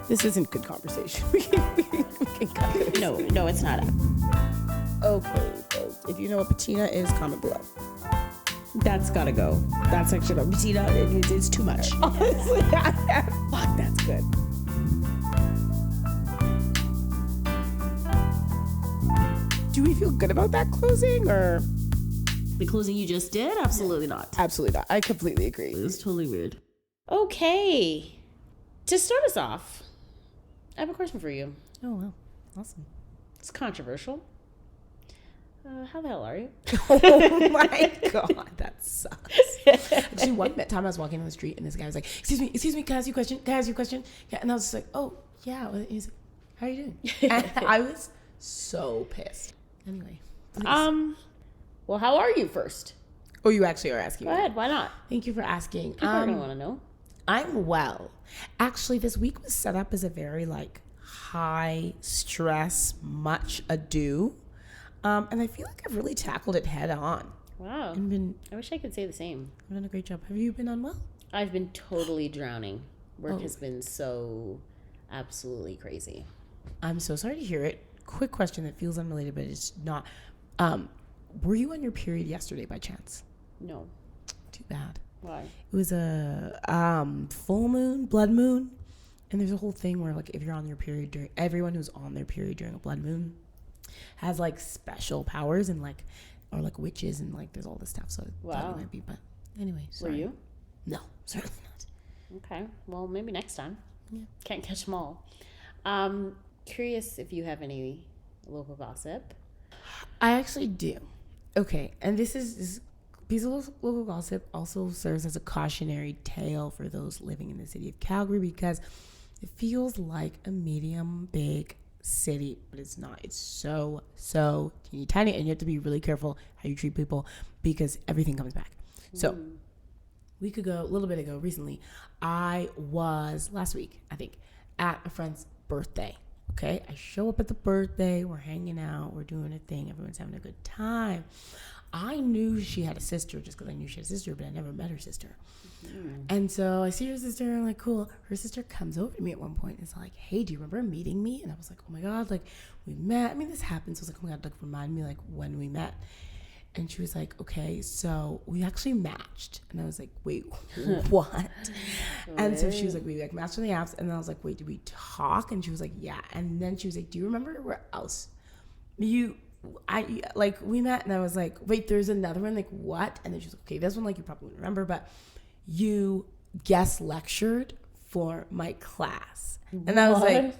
This isn't good conversation. we can cut this. No, it's not. Okay, folks. If you know what patina is, comment below. That's gotta go. That's actually not patina. It's too much. Honestly, fuck, that's good. Do we feel good about that closing, or? The closing you just did? Absolutely not. Absolutely not. I completely agree. It was totally weird. Okay. To start us off, I have a question for you. Oh, wow. Awesome. It's controversial. How the hell are you? Oh my God, that sucks. Actually, one time I was walking on the street and this guy was like, excuse me, can I ask you a question? Yeah, and I was just like, oh, yeah. And he's like, how are you doing? And I was so pissed. Anyway. Please. Well, how are you first? Oh, you actually are asking Go ahead, why not? Thank you for asking. People are going to want to know. I'm well. Actually, this week was set up as a very, high stress, much ado. And I feel like I've really tackled it head on. Wow. I wish I could say the same. I've done a great job. Have you been unwell? I've been totally drowning. Work has been so absolutely crazy. I'm so sorry to hear it. Quick question that feels unrelated, but it's not. Were you on your period yesterday by chance? No. Too bad. Why? It was a full moon, blood moon. And there's a whole thing where, if you're on your period everyone who's on their period during a blood moon has, special powers and, or witches and, there's all this stuff. So I thought you might be, but anyway. Sorry. Were you? No, certainly not. Okay. Well, maybe next time. Yeah. Can't catch them all. Curious if you have any local gossip. I actually do. Okay, and this piece of local gossip also serves as a cautionary tale for those living in the city of Calgary, because it feels like a medium big city, but it's not. It's so teeny tiny, and you have to be really careful how you treat people because everything comes back. So a little bit ago, recently, I was last week, I think, at a friend's birthday. Okay, I show up at the birthday, we're hanging out, we're doing a thing, everyone's having a good time. I knew she had a sister just because I knew she had a sister, but I never met her sister. And so I see her sister, and I'm like, cool. Her sister comes over to me at one point and is like, hey, do you remember meeting me? And I was like, oh my God, we met. I mean, this happens. So I was like, oh my God, remind me when we met. And she was like, okay, so we actually matched. And I was like, wait, what? And so she was like, we matched on the apps. And then I was like, wait, did we talk? And she was like, yeah. And then she was like, do you remember where else we met? And I was like, wait, there's another one, what? And then she was like, okay, this one, you probably wouldn't remember, but you guest lectured for my class. And I was like,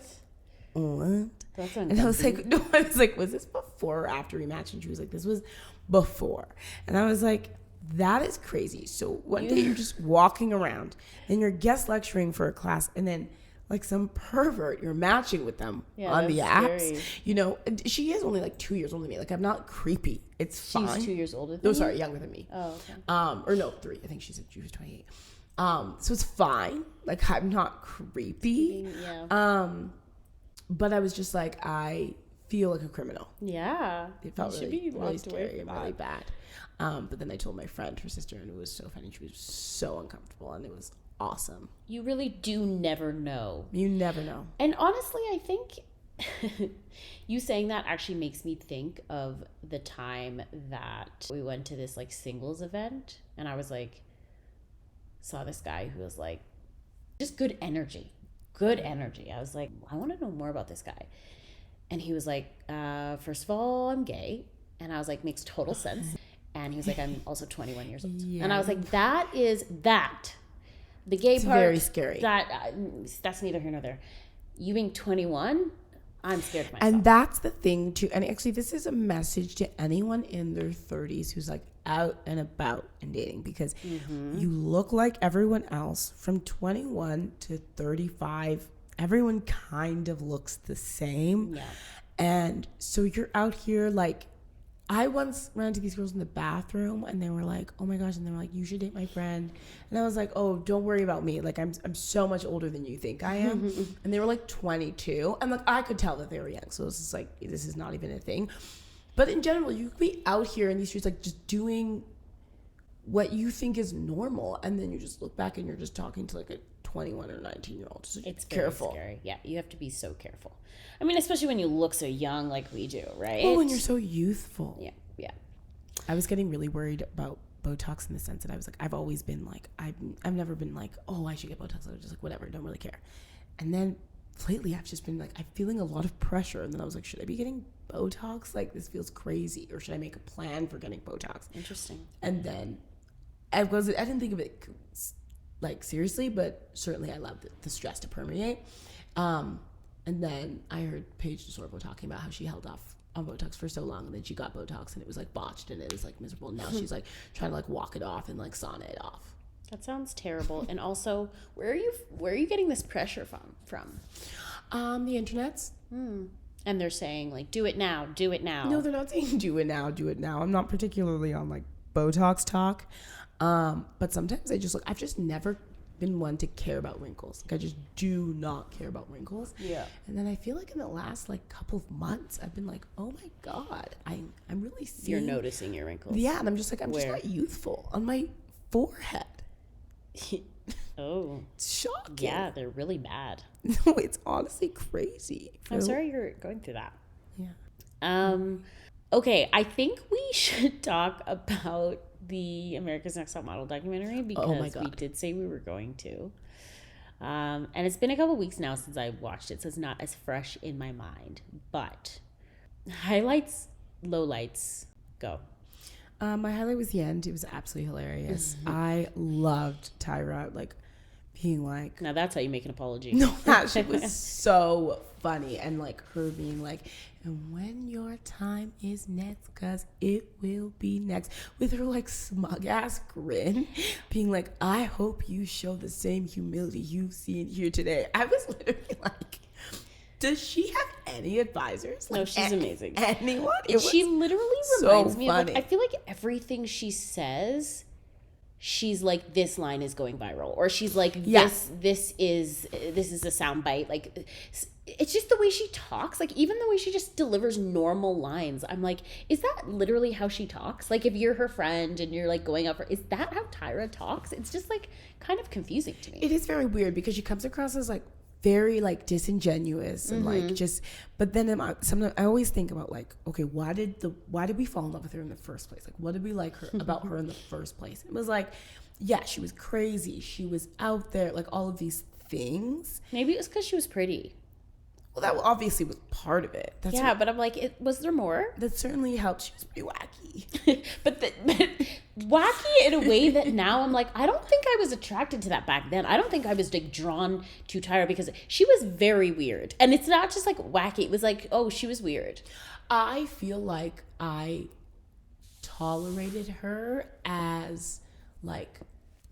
what? That's and I was like, no, I was like, was this before or after we matched? And she was like, this was before. And I was like, that is crazy. So one day you're just walking around and you're guest lecturing for a class, and then some pervert you're matching with them on the apps. Scary. And she is only 2 years older than me. I'm not creepy. It's fine. She's 2 years older than you? No, sorry, younger than me. Oh, okay. Or no, 3. I think she was 28. So it's fine. I'm not creepy. Yeah. But I was just I feel like a criminal. Yeah. It felt really scary and really bad. But then I told my friend, her sister, and it was so funny. She was so uncomfortable, and it was awesome. You really do never know. You never know. And honestly, I think you saying that actually makes me think of the time that we went to this singles event, and I was saw this guy who was just good energy. I was like, I want to know more about this guy. And he was like, first of all, I'm gay. And I was like, makes total sense. And he was like, I'm also 21 years old. Yeah. And I was like, that is that. The gay it's part. Very scary. That's neither here nor there. You being 21, I'm scared of myself. And that's the thing too. And actually, this is a message to anyone in their 30s who's out and about and dating, because you look like everyone else from 21 to 35. Everyone kind of looks the same. Yeah. And so you're out here I once ran into these girls in the bathroom, and they were like, oh my gosh, and they were like, you should date my friend. And I was like, oh, don't worry about me. I'm so much older than you think I am. And they were 22. And I could tell that they were young. So it was just this is not even a thing. But in general, you could be out here in these streets just doing what you think is normal, and then you just look back and you're just talking to a 21 or 19-year-olds. So It's careful. very scary. Yeah, you have to be so careful. I mean, especially when you look so young like we do, right? Oh, and you're so youthful. Yeah, yeah. I was getting really worried about Botox in the sense that I was like, I've always been like, I've never been like, oh, I should get Botox. I was just like, whatever, don't really care. And then lately I've just been like, I'm feeling a lot of pressure. And then I was like, should I be getting Botox? Like, this feels crazy. Or should I make a plan for getting Botox? Interesting. And then I didn't think of it like seriously, but certainly I loved the stress to permeate. And then I heard Paige DeSorbo talking about how she held off on Botox for so long, and then she got Botox and it was like botched and it was like miserable. Now she's like trying to like walk it off and like sauna it off. That sounds terrible. And also, where are you getting this pressure from? The internets. And they're saying like, do it now. No, they're not saying do it now. I'm not particularly on like Botox talk. But sometimes I've just never been one to care about wrinkles. Like, I just do not care about wrinkles. Yeah. And then I feel like in the last like couple of months, I've been like, oh my God, I'm really seeing. You're noticing your wrinkles. Yeah, and I'm just like, I'm just not youthful on my forehead. Oh. It's shocking. Yeah, they're really bad. No, it's honestly crazy. I'm sorry you're going through that. Yeah. Okay, I think we should talk about the America's Next Top Model documentary because we did say we were going to. And it's been a couple weeks now since I watched it, so it's not as fresh in my mind. But highlights, lowlights, go. My highlight was the end. It was absolutely hilarious. I loved Tyra, like, being like... Now that's how you make an apology. No, that shit was so funny. And, like, her being like, and when your time is next, because it will be next. With her, like, smug-ass grin. Being like, I hope you show the same humility you've seen here today. I was literally like... Does she have any advisors? No, she's amazing. Anyone? She literally reminds me of, like, funny. I feel like everything she says, she's like, this line is going viral. Or she's like, this is a soundbite. Like, it's just the way she talks. Like, even the way she just delivers normal lines. I'm like, is that literally how she talks? Like, if you're her friend and you're, like, going up for... Is that how Tyra talks? It's just, like, kind of confusing to me. It is very weird because she comes across as, like, very like disingenuous and like just, but then sometimes I always think about like, okay, why did we fall in love with her in the first place? Like, what did we like her about her in the first place? It was like, yeah, she was crazy, she was out there, like all of these things. Maybe it was because she was pretty. Well, that obviously was part of it. But I'm like, was there more? That certainly helped. She was pretty wacky. but wacky in a way that now I'm like, I don't think I was attracted to that back then. I don't think I was like drawn to Tyra because she was very weird. And it's not just like wacky. It was like, oh, she was weird. I feel like I tolerated her as like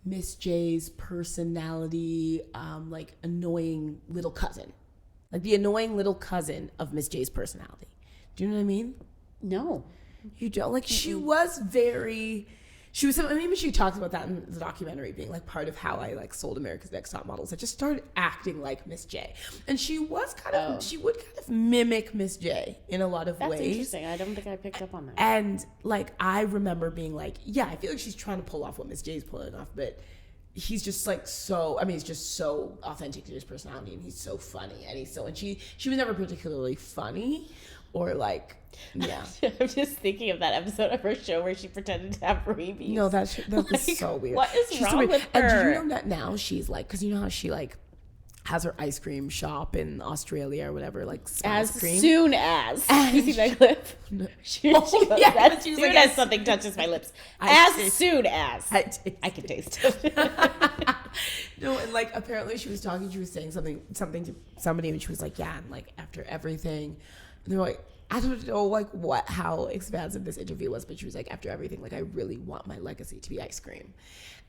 Miss J's personality, like annoying little cousin. Like the annoying little cousin of Miss J's personality. Do you know what I mean? No. You don't? Like, she was, maybe she talks about that in the documentary being like part of how I like sold America's Next Top Models. I just started acting like Miss J. And she was she would kind of mimic Miss J in a lot of ways. That's interesting. I don't think I picked up on that. And like, I remember being like, yeah, I feel like she's trying to pull off what Miss J's pulling off, but he's just like he's just so authentic to his personality, and he's so funny, and she was never particularly funny or like, yeah. I'm just thinking of that episode of her show where she pretended to have rabies. No, that was so weird. What is wrong with her? And do you know that now she's like, because you know how she like has her ice cream shop in Australia or whatever, like as cream. Soon as you see that clip, no. she goes, yeah, as soon like, as something touches my lips, as soon as I can taste it. No, and like apparently she was saying something to somebody, and she was like, yeah, and like after everything, and they're like, I don't know like how expansive this interview was, but she was like, after everything, like I really want my legacy to be ice cream.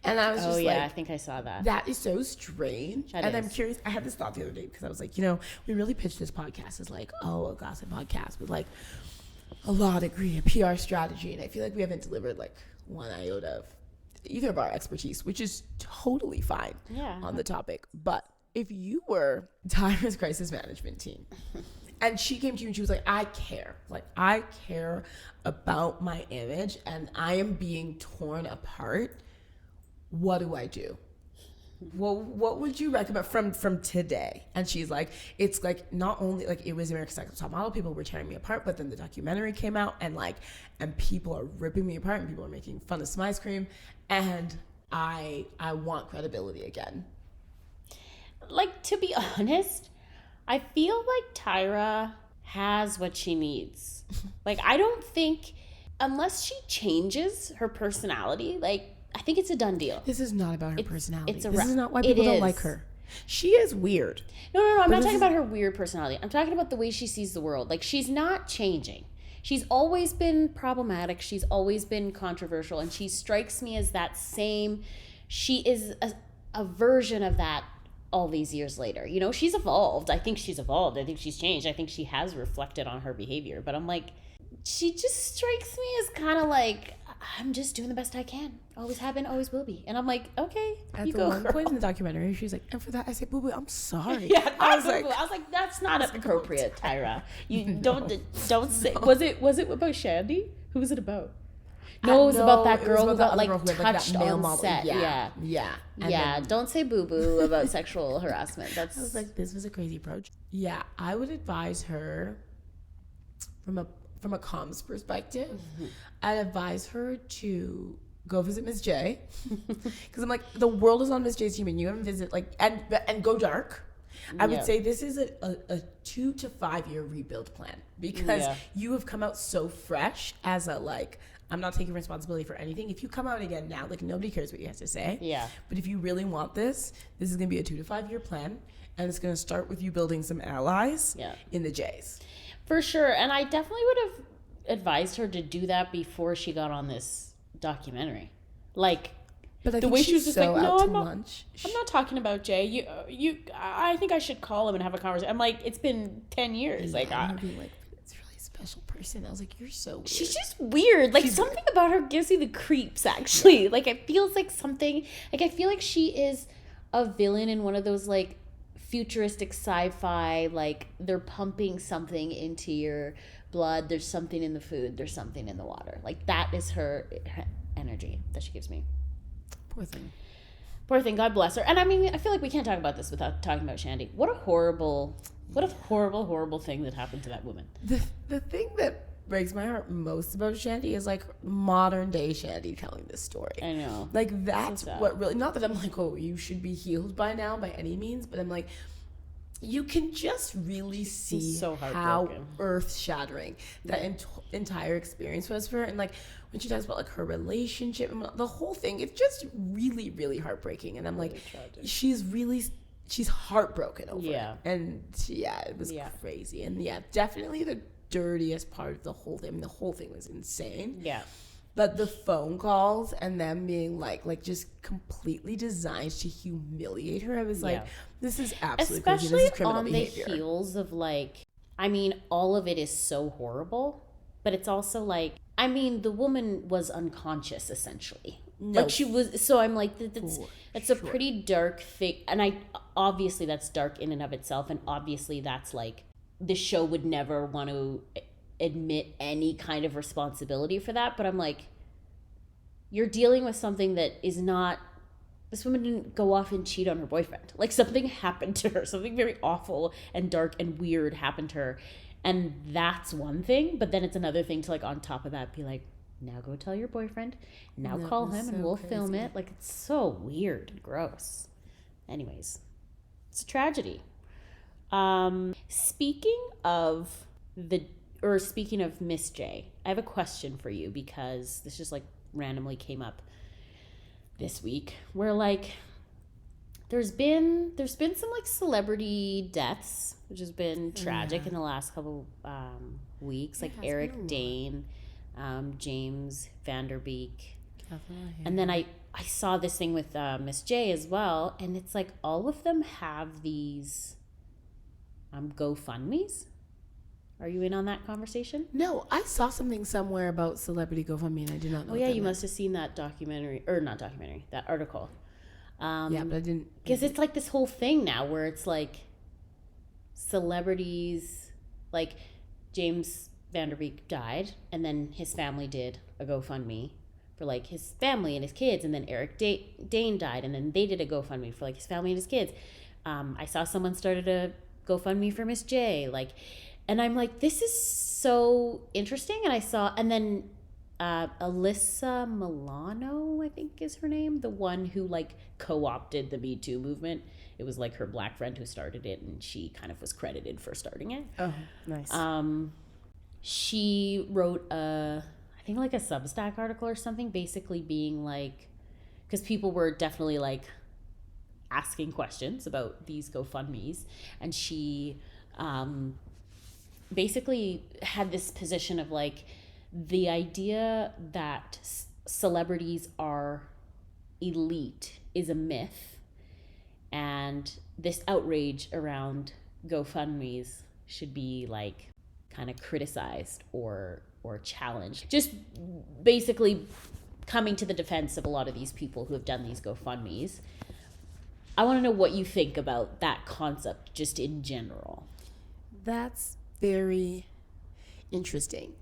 And I was just like, I think I saw that. That is so strange. I'm curious. I had this thought the other day because I was like, we really pitched this podcast as like, a gossip podcast with like a law degree, a PR strategy. And I feel like we haven't delivered like one iota of either of our expertise, which is totally fine on the topic. But if you were Tyra's crisis management team and she came to you and she was like, I care about my image and I am being torn apart. What do I do? well, what would you recommend from today? And she's like, it's like not only like it was America's Next Top Model, people were tearing me apart, but then the documentary came out and people are ripping me apart and people are making fun of some ice cream, and I want credibility again. Like, to be honest, I feel like Tyra has what she needs. Like, I don't think, unless she changes her personality, like, I think it's a done deal. This is not about her personality. This is not why it people don't is. like her. She is weird. No, I'm not talking about her weird personality. I'm talking about the way she sees the world. Like, she's not changing. She's always been problematic. She's always been controversial. And she strikes me as that same, she is a version of that all these years later. You know, she's evolved. I think she's evolved. I think she's changed. I think she has reflected on her behavior. But I'm like, she just strikes me as kind of like, I'm just doing the best I can. Always have been, always will be. And I'm like, okay, At you the go, one girl. point in the documentary, she's like, and for that I say, boo boo, I'm sorry. Yeah, I was like, that's not appropriate, Tyra. You don't say. Was it about Shandy? Who was it about? No, it was about that girl who got like touched on set. Yeah. Don't say boo boo about sexual harassment. I was like, this was a crazy approach. Yeah, I would advise her from a comms perspective. Mm-hmm. I'd advise her to go visit Miss J, because I'm like, the world is on Miss J's team, and you haven't visited and go dark. I would say this is a 2 to 5 year rebuild plan, because you have come out so fresh as a like, I'm not taking responsibility for anything. If you come out again now, like, nobody cares what you have to say. Yeah. But if you really want this is going to be a 2 to 5 year plan, and it's going to start with you building some allies in the J's. For sure. And I definitely would have advised her to do that before she got on this documentary. Like, but the way she was just like, no, I'm not talking about Jay. I think I should call him and have a conversation. I'm like, it's been 10 years. I'd be like, it's a really special person. I was like, you're so weird. She's just weird. Like, something about her gives you the creeps, actually. Yeah. Like, it feels like something, like, I feel like she is a villain in one of those, like, futuristic sci-fi, like, they're pumping something into your blood. There's something in the food. There's something in the water. Like, that is her energy that she gives me. Poor thing. Poor thing. God bless her. And I mean, I feel like we can't talk about this without talking about Shandy. What a horrible thing that happened to that woman. The thing that breaks my heart most about Shandy is like modern day Shandy telling this story. I know. Like, that's so what really, not that I'm like, oh, you should be healed by now by any means, but I'm like, you can just really see how earth-shattering that entire experience was for her. And like, when she talks about like her relationship and the whole thing, it's just really, really heartbreaking. And I'm like, she's heartbroken over it. And it was crazy. And definitely the dirtiest part of the whole thing. I mean, the whole thing was insane. Yeah. But the phone calls and them being like just completely designed to humiliate her, I was like, this is absolutely crazy. This is criminal behavior. On the heels of like, I mean, all of it is so horrible, but it's also like, I mean, the woman was unconscious essentially. No, like she was. So I'm like, that's a pretty dark thing, and obviously that's dark in and of itself, and obviously that's like, the show would never want to admit any kind of responsibility for that. But I'm like, you're dealing with something that is not, this woman didn't go off and cheat on her boyfriend. Like, something happened to her. Something very awful and dark and weird happened to her. And that's one thing. But then it's another thing to, like, on top of that, be like, now go tell your boyfriend. Now call him and we'll film it. Like, it's so weird and gross. Anyways, it's a tragedy. Speaking of Miss J, I have a question for you, because this just like randomly came up this week, where like there's been some like celebrity deaths, which has been tragic in the last couple weeks, like Eric Dane, James Vanderbeek, and then I saw this thing with Miss J as well, and it's like all of them have these GoFundMes. Are you in on that conversation? No, I saw something somewhere about celebrity GoFundMe, and I did not know. Oh yeah, you must have seen that that article. Yeah, but I didn't. Because it's like this whole thing now where it's like celebrities, like James Vanderbeek died, and then his family did a GoFundMe for like his family and his kids, and then Eric Dane died, and then they did a GoFundMe for like his family and his kids. I saw someone started a GoFundMe for Miss J, like, and I'm like, this is so interesting. And then Alyssa Milano, I think is her name, the one who like co-opted the Me Too movement. It was like her black friend who started it, and she kind of was credited for starting it. Oh, nice. She wrote I think like a Substack article or something, basically being like, because people were definitely like asking questions about these GoFundMes, and she basically had this position of like, the idea that celebrities are elite is a myth, and this outrage around GoFundMes should be like kind of criticized or challenged. Just basically coming to the defense of a lot of these people who have done these GoFundMes. I want to know what you think about that concept just in general. That's very interesting.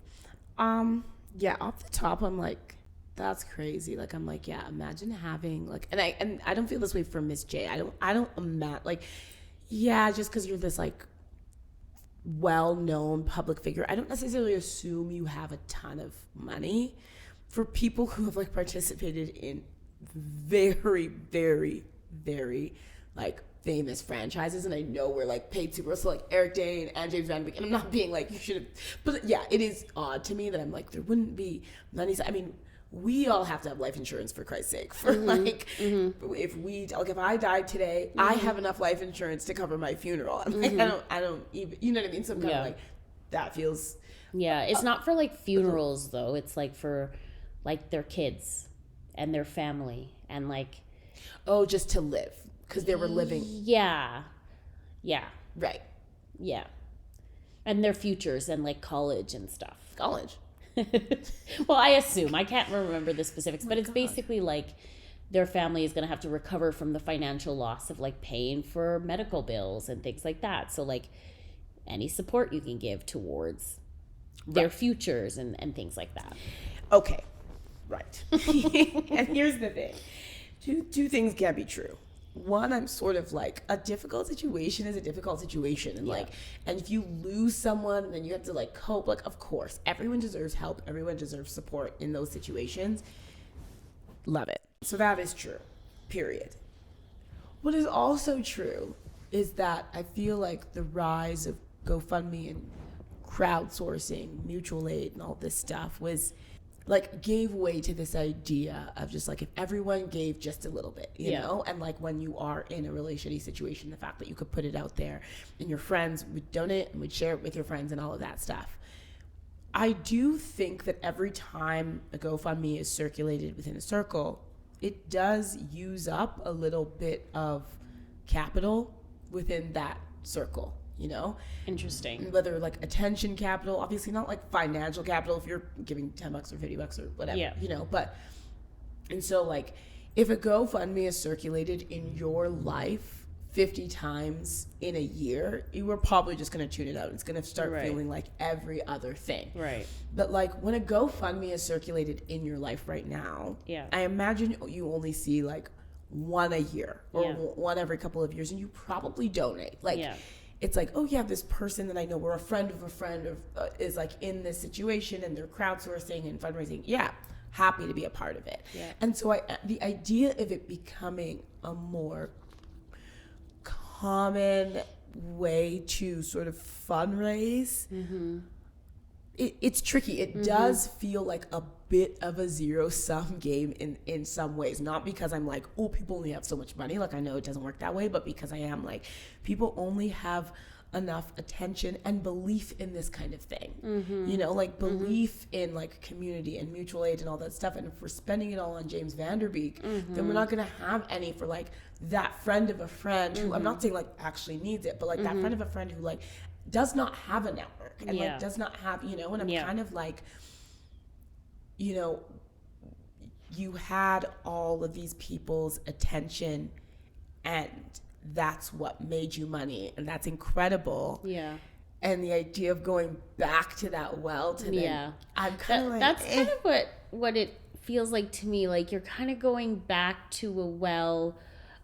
Yeah, off the top, I'm like, that's crazy. Like, I'm like, yeah, imagine having like, and I don't feel this way for Miss J. I don't imagine, like, yeah, just because you're this like well-known public figure, I don't necessarily assume you have a ton of money. For people who have like participated in very, very, very like famous franchises, and I know we're like paid super, so like Eric Dane and James Van Beek, and I'm not being like you should have, but yeah, it is odd to me that I'm like, there wouldn't be money. I mean, we all have to have life insurance, for Christ's sake, for like, if I died today, I have enough life insurance to cover my funeral. I'm like, I don't even, you know what I mean? So I'm kind of like, that feels. Yeah, it's not for like funerals though. It's like for like their kids and their family and like. Oh, just to live, because they were living. Yeah. Right. Yeah. And their futures and like college and stuff. College. Well, I assume. I can't remember the specifics, but it's basically like their family is going to have to recover from the financial loss of like paying for medical bills and things like that. So like any support you can give towards their futures and things like that. Okay. Right. And here's the thing. Two things can be true. One, I'm sort of like, a difficult situation is a difficult situation, and like, and if you lose someone, then you have to like cope. Like, of course, everyone deserves help, everyone deserves support in those situations. Love it. So that is true, period. What is also true is that I feel like the rise of GoFundMe and crowdsourcing, mutual aid, and all this stuff was like gave way to this idea of just like, if everyone gave just a little bit, you know, and like when you are in a really shitty situation, the fact that you could put it out there and your friends would donate and would share it with your friends and all of that stuff. I do think that every time a GoFundMe is circulated within a circle, it does use up a little bit of capital within that circle. You know, interesting. Whether like attention capital, obviously not like financial capital if you're giving $10 or $50 or whatever, you know, but, and so like if a GoFundMe is circulated in your life 50 times in a year, you are probably just going to tune it out. It's going to start feeling like every other thing. Right. But like when a GoFundMe is circulated in your life right now, I imagine you only see like one a year or one every couple of years, and you probably donate. Like, it's like, oh yeah, this person that I know, we're a friend of a friend of is like in this situation, and they're crowdsourcing and fundraising. Yeah, happy to be a part of it. Yeah. And so the idea of it becoming a more common way to sort of fundraise, it's tricky. It does feel like a bit of a zero-sum game in some ways. Not because I'm like, oh, people only have so much money. Like, I know it doesn't work that way, but because I am like, people only have enough attention and belief in this kind of thing. You know, like belief in like community and mutual aid and all that stuff. And if we're spending it all on James Van Der Beek, then we're not going to have any for like that friend of a friend who, I'm not saying like actually needs it, but like that friend of a friend who like does not have a network and like does not have, you know, and I'm kind of like, you know, you had all of these people's attention and that's what made you money, and that's incredible. Yeah. And the idea of going back to that well to them, I'm kind of like, that's kind of what it feels like to me like you're kind of going back to a well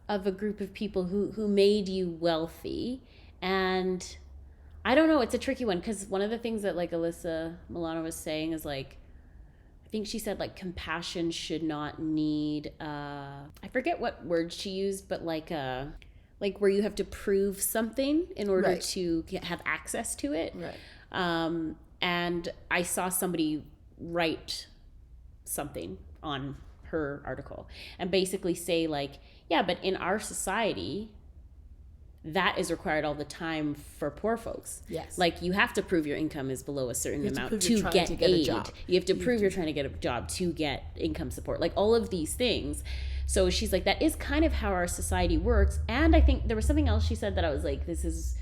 of a group of people who made you wealthy. And I don't know, it's a tricky one, because one of the things that like Alyssa Milano was saying is like, I think she said like compassion should not need I forget what word she used, but like where you have to prove something in order Right. to have access to it. Right. And I saw somebody write something on her article and basically say like, yeah, but in our society that is required all the time for poor folks. Yes. Like you have to prove your income is below a certain amount to get a aid. job. You have to prove you're trying to get a job to get income support. Like all of these things. So she's like, that is kind of how our society works. And I think there was something else she said that I was like, this is,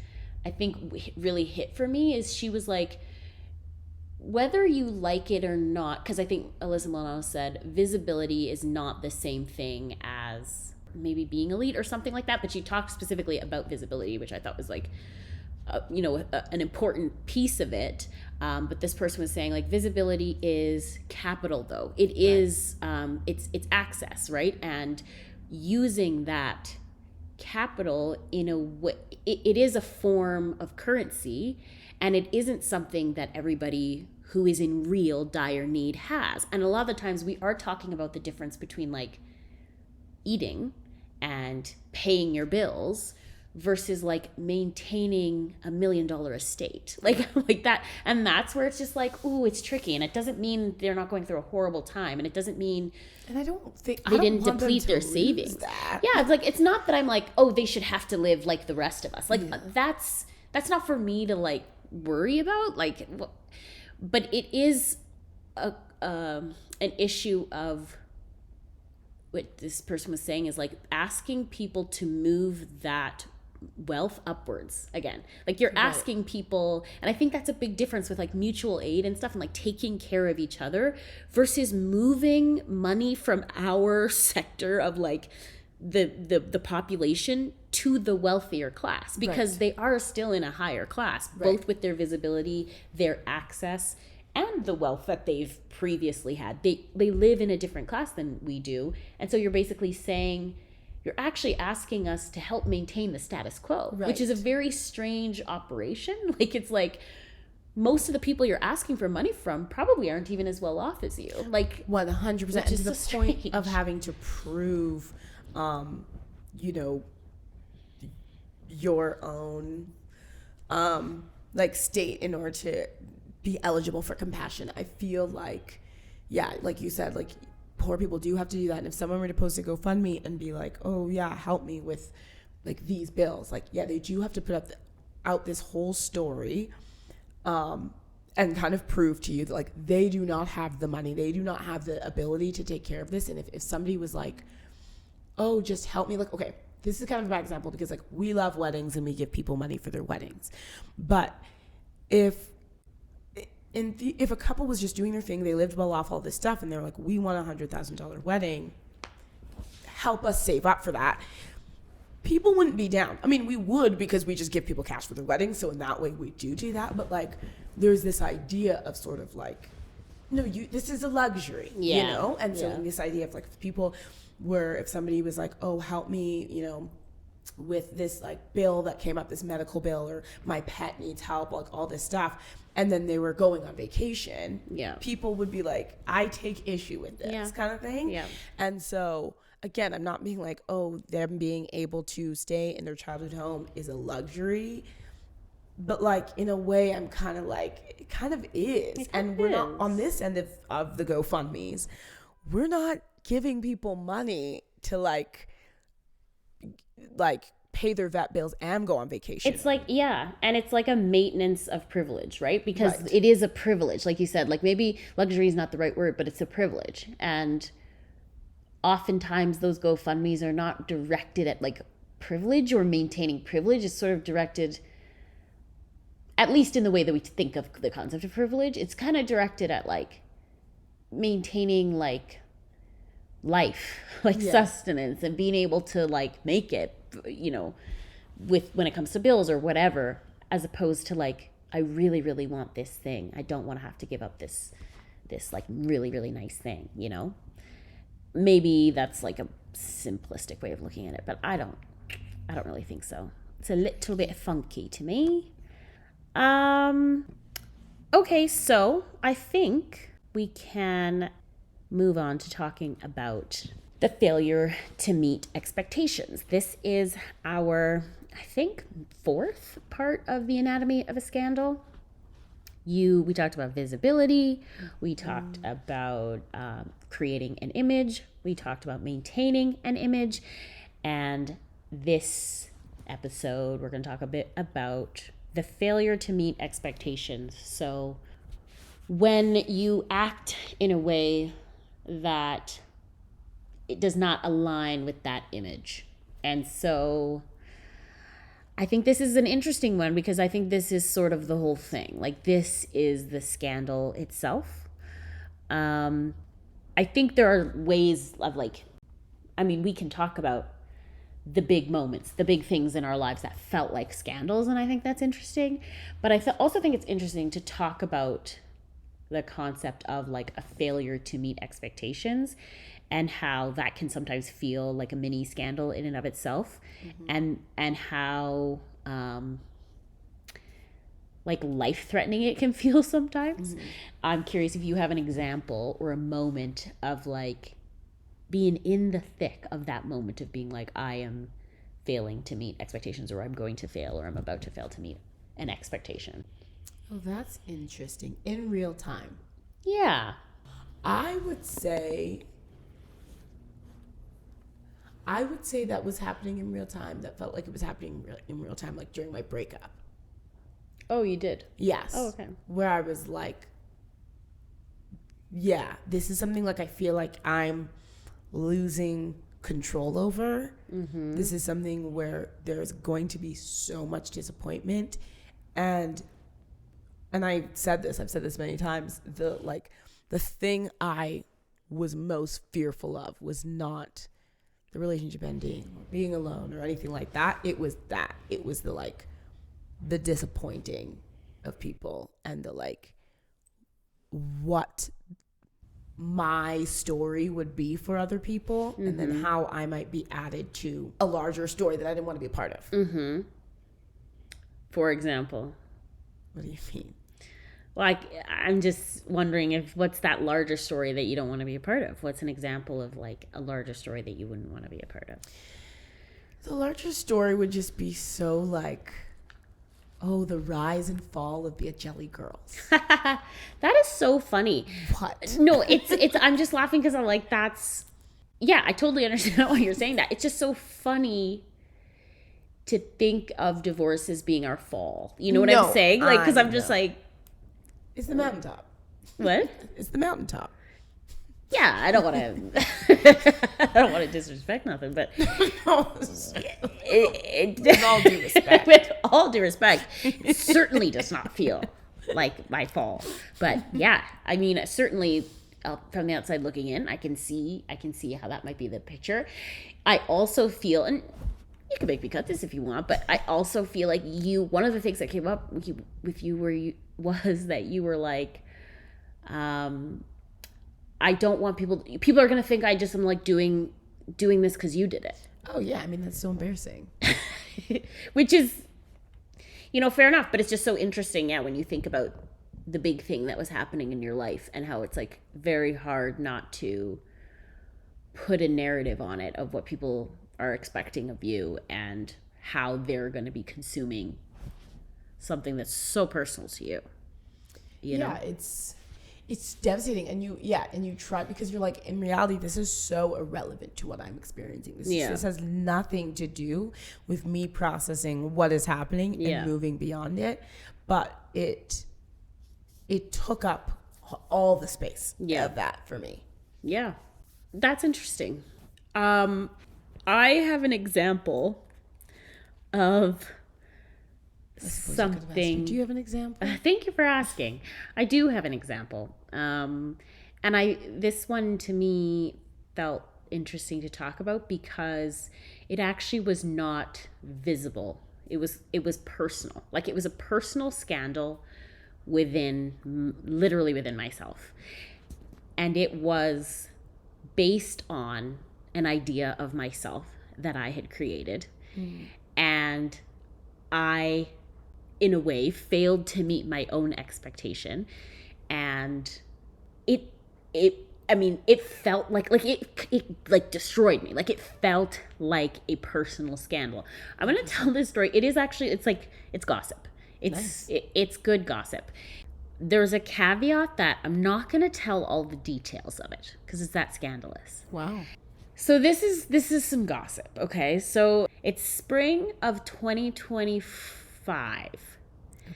I think really hit for me, is she was like, whether you like it or not, because I think Alyssa Milano said visibility is not the same thing as maybe being elite or something like that, but she talked specifically about visibility, which I thought was like an important piece of it. But this person was saying like visibility is capital, though it is it's access, right? And using that capital in a way, it is a form of currency, and it isn't something that everybody who is in real dire need has. And a lot of the times we are talking about the difference between like eating and paying your bills versus like maintaining $1 million estate, like that. And that's where it's just like, ooh, it's tricky. And it doesn't mean they're not going through a horrible time, and it doesn't mean, and I don't think they didn't deplete their savings. Yeah, it's like, it's not that I'm like, oh, they should have to live like the rest of us. Like that's not for me to like worry about. Like, but it is an issue of what this person was saying is like asking people to move that wealth upwards again. Like you're asking people, and I think that's a big difference with like mutual aid and stuff and like taking care of each other versus moving money from our sector of like the population to the wealthier class, because they are still in a higher class, both with their visibility, their access, and the wealth that they've previously had. They live in a different class than we do. And so you're basically saying, you're actually asking us to help maintain the status quo, which is a very strange operation. Like, it's like most of the people you're asking for money from probably aren't even as well off as you. Like 100%. And to the point of having to prove, your own, like state in order to be eligible for compassion. I feel like, like you said, like poor people do have to do that. And if someone were to post a GoFundMe and be like, oh yeah, help me with like these bills, like, they do have to put out this whole story, and kind of prove to you that like they do not have the money, they do not have the ability to take care of this. And if somebody was like, oh, just help me, like, okay, this is kind of a bad example because like we love weddings and we give people money for their weddings, but if a couple was just doing their thing, they lived well off all this stuff, and they're like, we want $100,000 wedding, help us save up for that, people wouldn't be down. I mean, we would, because we just give people cash for their wedding, so in that way we do that. But like, there's this idea of sort of like, no, this is a luxury, and so this idea of like people where if somebody was like, oh, help me, with this like bill that came up, this medical bill, or my pet needs help, like all this stuff, and then they were going on vacation, people would be like, I take issue with this kind of thing. And so again, I'm not being like, oh, them being able to stay in their childhood home is a luxury, but like in a way I'm kind of like, it kind of is. And we're not on this end of the GoFundMes, we're not giving people money to like pay their vet bills and go on vacation. It's like, and it's like a maintenance of privilege, right? Because it is a privilege, like you said. Like, maybe luxury is not the right word, but it's a privilege. And oftentimes those GoFundMes are not directed at like privilege or maintaining privilege. It's sort of directed, at least in the way that we think of the concept of privilege, it's kind of directed at like maintaining like life, like sustenance, and being able to like make it, with when it comes to bills or whatever, as opposed to like, I really, really want this thing. I don't want to have to give up this like really, really nice thing, maybe that's like a simplistic way of looking at it, but I don't really think so. It's a little bit funky to me. Okay, so I think we can move on to talking about the failure to meet expectations. This is our, I think, fourth part of the anatomy of a scandal. We talked about visibility. We talked about creating an image. We talked about maintaining an image. And this episode, we're going to talk a bit about the failure to meet expectations. So when you act in a way that it does not align with that image. And so I think this is an interesting one because I think this is sort of the whole thing. Like, this is the scandal itself. I think there are ways of we can talk about the big moments, the big things in our lives that felt like scandals. And I think that's interesting. But I also think it's interesting to talk about the concept of like a failure to meet expectations and how that can sometimes feel like a mini scandal in and of itself. Mm-hmm. and how like life-threatening it can feel sometimes. Mm-hmm. I'm curious if you have an example or a moment of like being in the thick of that moment of being like, I am failing to meet expectations, or I'm going to fail, or I'm about to fail to meet an expectation. Oh, that's interesting. In real time. Yeah. I would say that was happening in real time. That felt like it was happening in real time, like during my breakup. Oh, you did? Yes. Oh, okay. Where I was like, yeah, this is something like I feel like I'm losing control over. Mm-hmm. This is something where there's going to be so much disappointment. And I've said this many times, the thing I was most fearful of was not the relationship ending or being alone or anything like that. It was the disappointing of people and the what my story would be for other people. Mm-hmm. And then how I might be added to a larger story that I didn't want to be a part of. Mm-hmm. For example? What do you mean? Like, I'm just wondering what's that larger story that you don't want to be a part of? What's an example of like a larger story that you wouldn't want to be a part of? The larger story would just be so like, oh, the rise and fall of the Jelly Girls. That is so funny. What? No, it's I'm just laughing because I'm like, yeah, I totally understand why you're saying that. It's just so funny to think of divorce as being our fall. You know what I'm saying? Like, because I'm just like, it's the mountaintop. What? It's the mountaintop. Yeah, I don't want to disrespect nothing, but with all due respect. With all due respect, it certainly does not feel like my fall. But yeah, I mean, certainly from the outside looking in, I can see how that might be the picture. I also feel, and you can make me cut this if you want, but I also feel like one of the things that came up with you was that you were like, I don't want people are going to think I just am like doing this because you did it. Oh yeah. I mean, that's so embarrassing. Which is, fair enough, but it's just so interesting. Yeah. When you think about the big thing that was happening in your life and how it's like very hard not to put a narrative on it of what people are expecting of you and how they're going to be consuming something that's so personal to you. You know? It's devastating, and you try, because you're like, in reality, this is so irrelevant to what I'm experiencing. This has nothing to do with me processing what is happening and moving beyond it, but it took up all the space of that for me. Yeah, that's interesting. I have an example of something. Do you have an example? Thank you for asking. I do have an example. And this one to me felt interesting to talk about because it actually was not visible. It was personal. Like, it was a personal scandal literally within myself. And it was based on an idea of myself that I had created. And I, in a way, failed to meet my own expectation. And it felt like it destroyed me. Like, it felt like a personal scandal. I'm going to tell this story. It is actually, it's gossip. It's good gossip. There's a caveat that I'm not going to tell all the details of it because it's that scandalous. Wow. So this is some gossip, okay? So it's spring of 2025.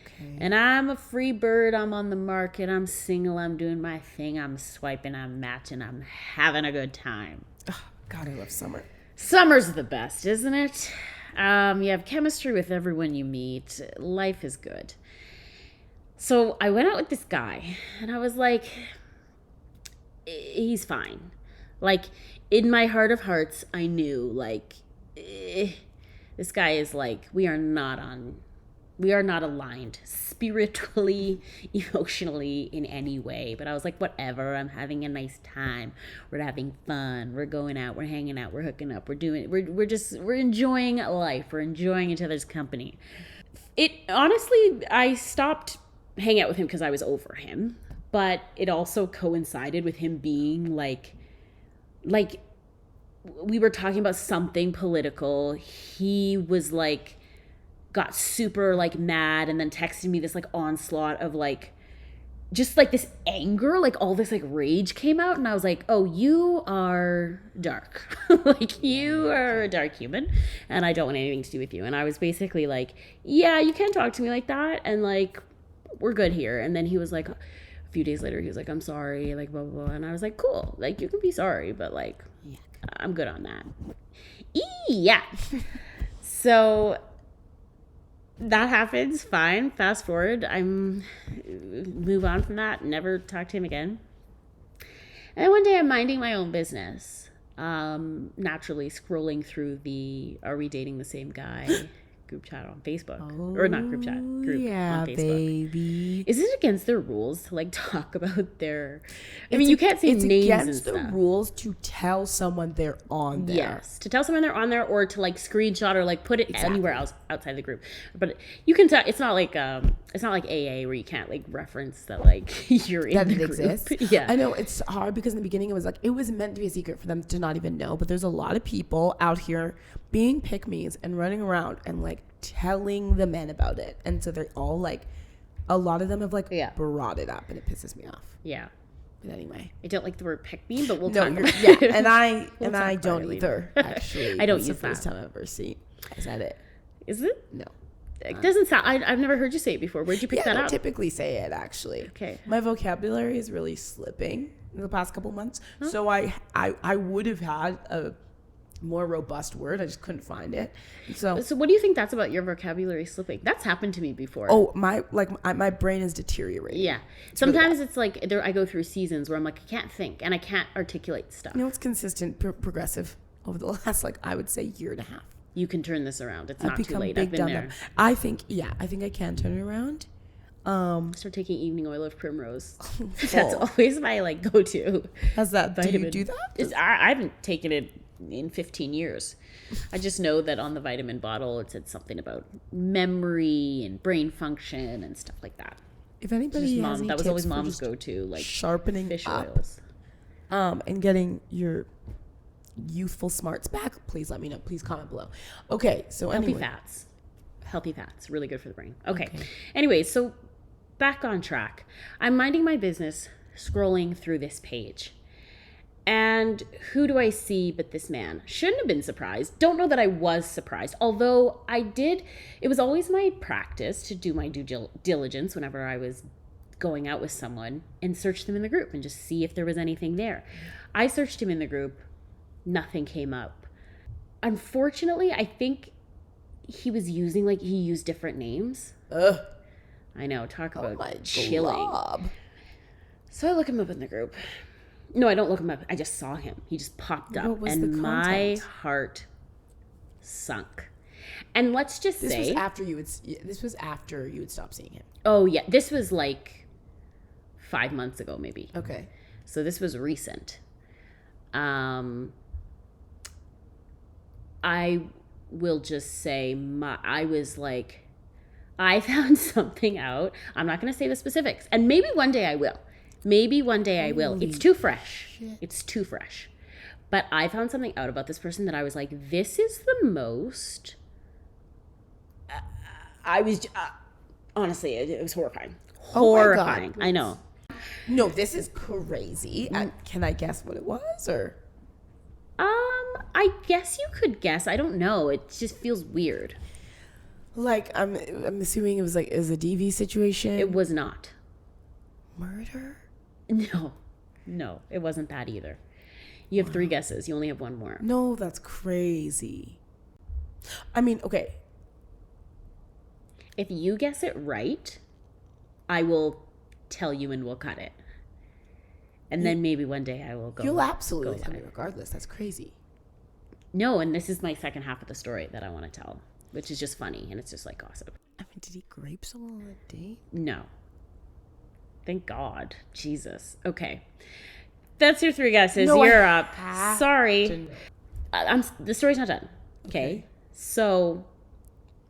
Okay. And I'm a free bird. I'm on the market. I'm single. I'm doing my thing. I'm swiping. I'm matching. I'm having a good time. Oh, God, I love summer. Summer's the best, isn't it? You have chemistry with everyone you meet. Life is good. So I went out with this guy, and I was like, he's fine. Like, in my heart of hearts, I knew, like, this guy is like, we are not aligned spiritually, emotionally, in any way. But I was like, whatever, I'm having a nice time. We're having fun. We're going out. We're hanging out. We're hooking up. We're enjoying life. We're enjoying each other's company. Honestly, I stopped hanging out with him because I was over him. But it also coincided with him being like we were talking about something political. He was like, got super like mad and then texted me this like onslaught of like, just like this anger, like all this like rage came out. And I was like, oh, you are dark. Like, you are a dark human and I don't want anything to do with you. And I was basically like, yeah, you can't talk to me like that. And like, we're good here. And then he was like, a few days later, he was like, I'm sorry, like blah, blah, blah. And I was like, cool. Like, you can be sorry, but like, I'm good on that. Yeah. So that happens. Fine. Fast forward. Move on from that. Never talk to him again. And then one day I'm minding my own business. Naturally scrolling through the "Are we dating the same guy?" group chat on Facebook. Or not group chat, group on Facebook. Baby. Is it against their rules to like talk about their... I mean, you can't say names and stuff. It's against the rules to tell someone they're on there. Yes, to tell someone they're on there, or to like screenshot or like put it anywhere else outside the group. But you can tell it's not like AA where you can't like reference that like you're in the group. Exists. Yeah, I know it's hard because in the beginning it was meant to be a secret for them to not even know. But there's a lot of people out here being pick-me's and running around and like telling the men about it, and so they're all like, a lot of them have like brought it up, and it pisses me off. Yeah. But anyway, I don't like the word pick me, but we'll talk about it. Yeah, and I don't either. Actually, I don't use the that. first time I've ever seen. I said it. Is it? No. It doesn't sound. I've never heard you say it before. Where'd you pick that up? I don't typically say it, actually. Okay. My vocabulary is really slipping in the past couple months, so I would have had a more robust word. I just couldn't find it. So what do you think that's about your vocabulary slipping? That's happened to me before. Oh, my brain is deteriorating. Yeah. Sometimes it's like I go through seasons where I'm like, I can't think and I can't articulate stuff. It's consistent, progressive over the last, I would say, year and a half. You can turn this around. It's not too late. I've been there. I think I can turn it around. Start taking evening oil of primrose. That's always my go-to. How's that? Vitamin. Do you do that? I haven't taken it in 15 years. I just know that on the vitamin bottle it said something about memory and brain function and stuff like that. If anybody has any that was tips always for mom's go-to, like sharpening fish up, oils, and getting your youthful smarts back, please let me know. Please comment below. Okay, so healthy fats, really good for the brain. Okay. Anyway, so back on track. I'm minding my business, scrolling through this page. And who do I see but this man? Shouldn't have been surprised. Don't know that I was surprised. Although it was always my practice to do my due diligence whenever I was going out with someone and search them in the group and just see if there was anything there. I searched him in the group. Nothing came up. Unfortunately, I think he was using, he used different names. Ugh. I know. Talk about chilling. Glob. So I look him up in the group. No, I don't look him up. I just saw him. He just popped up. And my heart sunk. And let's just say... This was after you would stop seeing him. Oh, yeah. This was 5 months ago, maybe. Okay. So this was recent. I will just say I was like, I found something out. I'm not going to say the specifics. And maybe one day I will. It's too fresh. Shit. It's too fresh. But I found something out about this person that I was like, this is the most... I was... honestly, it was horrifying. Horrifying. Oh my God. I know. No, this is crazy. Can I guess what it was, or? I guess you could guess. I don't know. It just feels weird. Like, I'm assuming it was a DV situation. It was not. Murder? No, it wasn't that either. You have 3 guesses. You only have 1 more. No, that's crazy. I mean, okay. If you guess it right, I will tell you and we'll cut it. And then maybe one day I will go. You'll absolutely tell me regardless. That's crazy. No, and this is my second half of the story that I want to tell, which is just funny and it's just like gossip. I mean, did he grape someone on a date? No. Thank God. Jesus. Okay. That's your 3 guesses. No, You're up. Sorry. The story's not done. Okay. So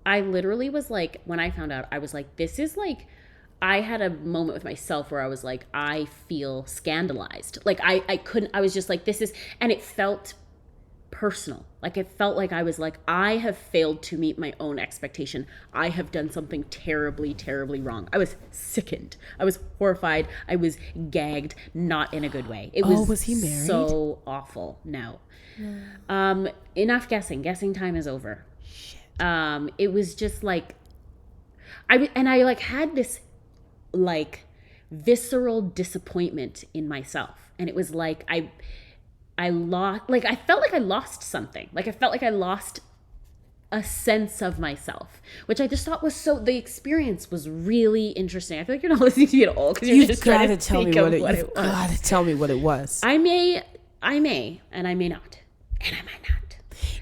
I literally was like, when I found out, I was like, this is like, I had a moment with myself where I was like, I feel scandalized. Like I couldn't, I was just like, this is, and it felt personal. Like it felt like I was like, I have failed to meet my own expectation. I have done something terribly, terribly wrong. I was sickened. I was horrified. I was gagged, not in a good way. It was he married? So awful. No. Enough guessing. Guessing time is over. Shit. It was just like, I like had this like visceral disappointment in myself. And it was like, I lost, like, I felt like I lost something. Like, I felt like I lost a sense of myself, which I just thought was the experience was really interesting. I feel like you're not listening to me at all because you're just trying to tell think me of what what it was. You've got to tell me what it was. I may, and I may not, and I might not.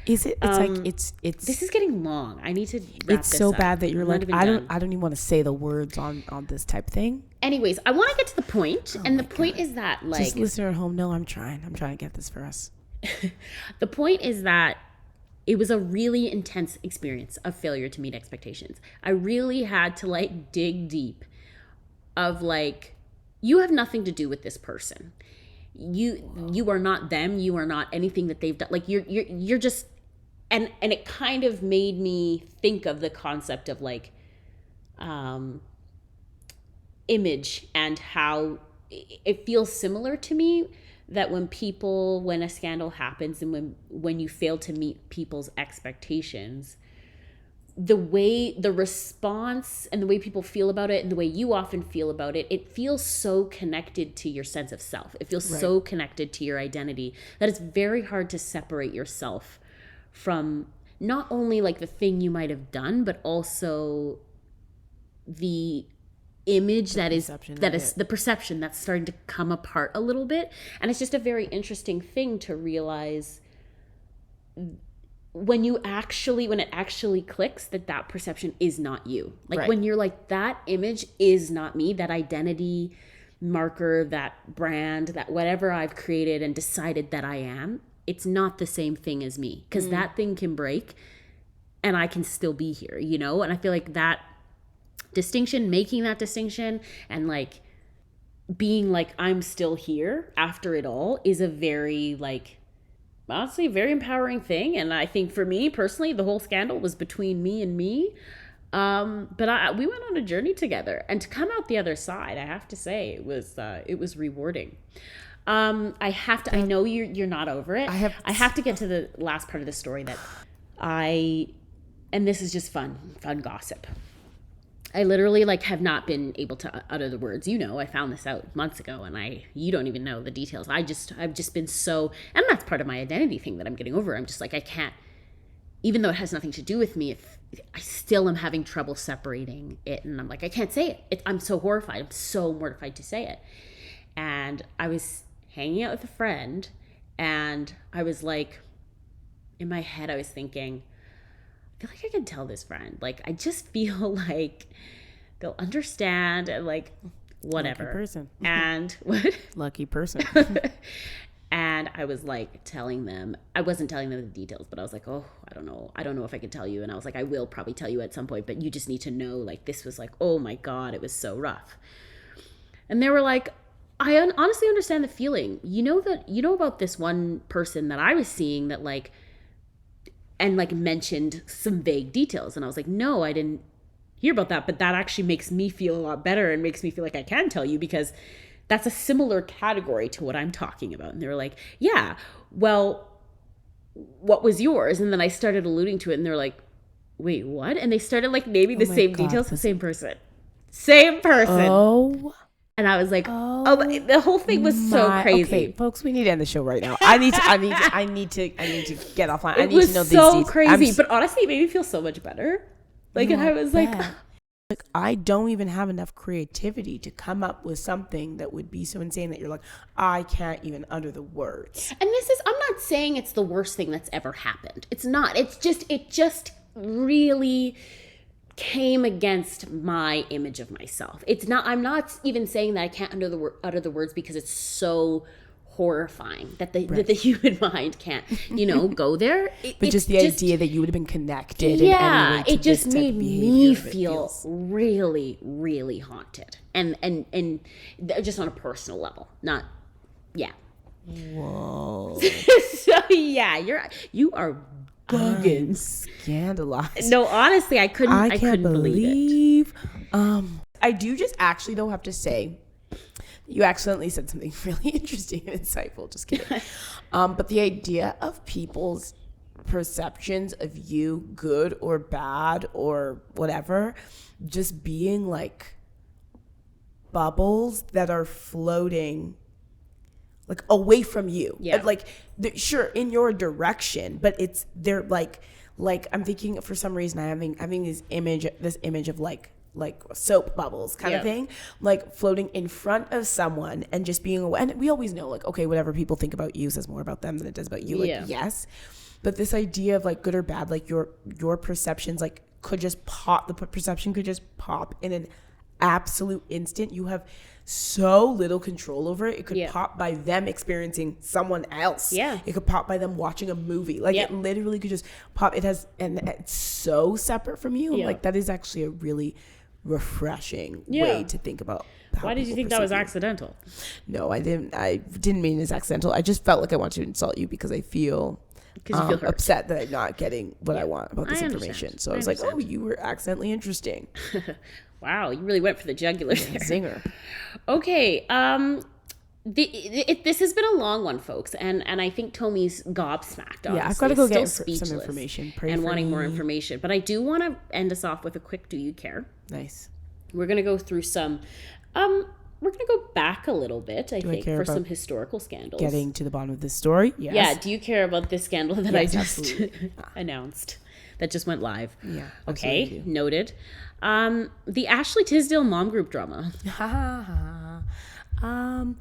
Is it? It's it's. This is getting long. I need to wrap It's this so up. bad that you're I'm like, not even I don't even want to say the words on this type thing. Anyways, I want to get to the point, and the point is that, like, just listener at home, no, I'm trying to get this for us. The point is that it was a really intense experience of failure to meet expectations. I really had to like dig deep of like, you have nothing to do with this person. You are not them. You are not anything that they've done. Like you're just, and it kind of made me think of the concept of like, image and how it feels similar to me that when a scandal happens and when you fail to meet people's expectations, the response and the way people feel about it and the way you often feel about it, it feels so connected to your sense of self. It feels so connected to your identity that it's very hard to separate yourself from not only like the thing you might have done, but also the image that is the perception that's starting to come apart a little bit. And it's just a very interesting thing to realize when it actually clicks that perception is not you. Like when you're like, that image is not me, that identity marker, that brand, that whatever I've created and decided that I am, it's not the same thing as me, because that thing can break and I can still be here, you know? And I feel like that making that distinction and like being like, I'm still here after it all is a very like, honestly, very empowering thing. And I think for me personally, the whole scandal was between me and me. But we went on a journey together, and to come out the other side, I have to say it was rewarding. I know you're not over it. I have to get to the last part of the story and this is just fun gossip. I literally like have not been able to utter the words. You know, I found this out months ago and you don't even know the details. I've just been so, and that's part of my identity thing that I'm getting over. I'm just like, I can't, even though it has nothing to do with me, I still am having trouble separating it. And I'm like, I can't say it. I'm so horrified. I'm so mortified to say it. And I was hanging out with a friend and I was like, in my head, I was thinking, I feel like I can tell this friend. Like, I just feel like they'll understand and like whatever. Lucky person. And what? Lucky person. And And I was like telling them, I wasn't telling them the details, but I was like, oh, I don't know if I could tell you. And I was like, I will probably tell you at some point, but you just need to know, like, this was like, oh my God, it was so rough. And they were like, I honestly understand the feeling. You know about this one person that I was seeing that like, and like mentioned some vague details. And I was like, no, I didn't hear about that, but that actually makes me feel a lot better and makes me feel like I can tell you because that's a similar category to what I'm talking about. And they were like, yeah, well, what was yours? And then I started alluding to it and they're like, wait, what? And they started like naming the same details. Same person. Oh. And I was like, oh, the whole thing was so crazy. Okay, folks, we need to end the show right now. I need to get offline. I need to know these details. It was so crazy, but honestly, it made me feel so much better. Like, and I was like, I don't even have enough creativity to come up with something that would be so insane that you're like, I can't even utter the words. And I'm not saying it's the worst thing that's ever happened. It's not. It just really came against my image of myself. It's not, I'm not even saying that I can't utter the words because it's so horrifying that the human mind can't, go there. But just the idea that you would have been connected. Yeah, it just made me feel really, really haunted. And just on a personal level, not, yeah. Whoa. So yeah, you are bugging. Scandalized. No, honestly, I couldn't believe it. I do just actually though have to say, you accidentally said something really interesting and insightful. Just kidding. But the idea of people's perceptions of you, good or bad or whatever, just being like bubbles that are floating like away from you. Yeah. Like sure in your direction, but they're like I'm thinking for some reason I'm having this image of like soap bubbles kind of thing, like floating in front of someone and just being aware. And we always know like, okay, whatever people think about you says more about them than it does about you. Like, yes. But this idea of like good or bad, like your perceptions like could just pop, the perception could just pop in an absolute instant. You have so little control over it. It could pop by them experiencing someone else. Yeah. It could pop by them watching a movie. Like it literally could just pop. And it's so separate from you. Yeah. Like that is actually a really refreshing way to think about. Why did you think that was accidental? No, I didn't mean it's accidental. I just felt like I wanted to insult you because I feel upset that I'm not getting what I want about this information. So I was like, oh, you were accidentally interesting. Wow, you really went for the jugular there. Zinger. Okay, this has been a long one, folks, and I think Tommy's gobsmacked. Honestly. Yeah, I've got to go get some information. And wanting more information. But I do want to end us off with a quick do you care? Nice. We're going to go through some... we're going to go back a little bit, I think, for some historical scandals. Getting to the bottom of this story? Yes. Yeah, do you care about this scandal that I just announced? That just went live. Yeah. Okay, noted. The Ashley Tisdale mom group drama. I don't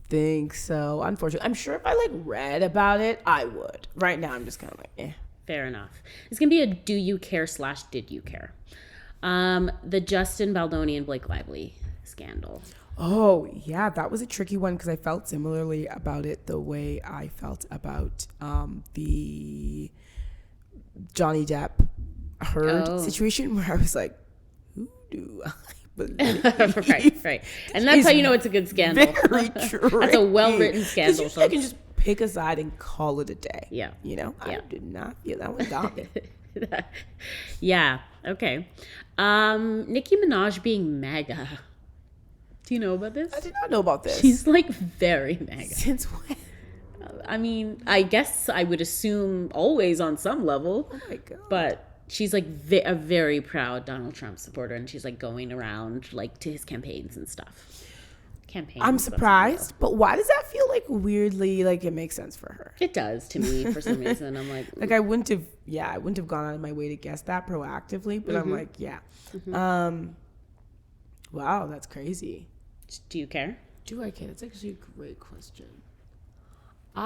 think so, unfortunately. I'm sure if I read about it, I would. Right now, I'm just kind of like, eh. Fair enough. It's going to be a do you care / did you care. The Justin Baldoni and Blake Lively scandal. Oh, yeah, that was a tricky one because I felt similarly about it the way I felt about the Johnny Depp Heard situation, where I was like, who do I believe? right. And that's how you know it's a good scandal. Very true. That's a well-written scandal. I can just pick a side and call it a day. Yeah. I did not feel that one got me. Yeah. Okay. Nicki Minaj being MAGA. Do you know about this? I did not know about this. She's very MAGA. Since when? I mean, I guess I would assume always on some level. Oh my God. But she's a very proud Donald Trump supporter, and she's going around to his campaigns and stuff. I'm surprised, but why does that feel weirdly it makes sense for her? It does to me for some reason. I'm I wouldn't have gone out of my way to guess that proactively, but I'm wow, that's crazy. Do you care? Do I care? That's actually a great question. When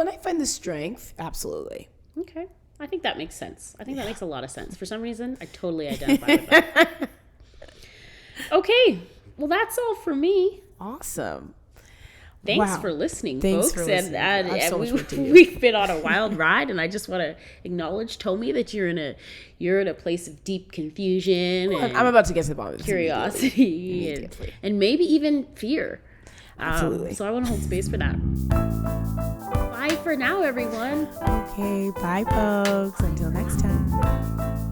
I find the strength, absolutely. Okay. I think that makes sense. I think that makes a lot of sense. For some reason, I totally identify with that. Okay. Well, that's all for me. awesome. Thanks Wow. for listening, Thanks folks. for listening. I have so much work to do. We've been on a wild ride, and I just want to acknowledge, Tommy, that you're in a place of deep confusion and I'm about to get to the bottom of this curiosity immediately. and maybe even fear. Absolutely. So I want to hold space for that. Bye for now, everyone. Okay, bye, folks. Until next time.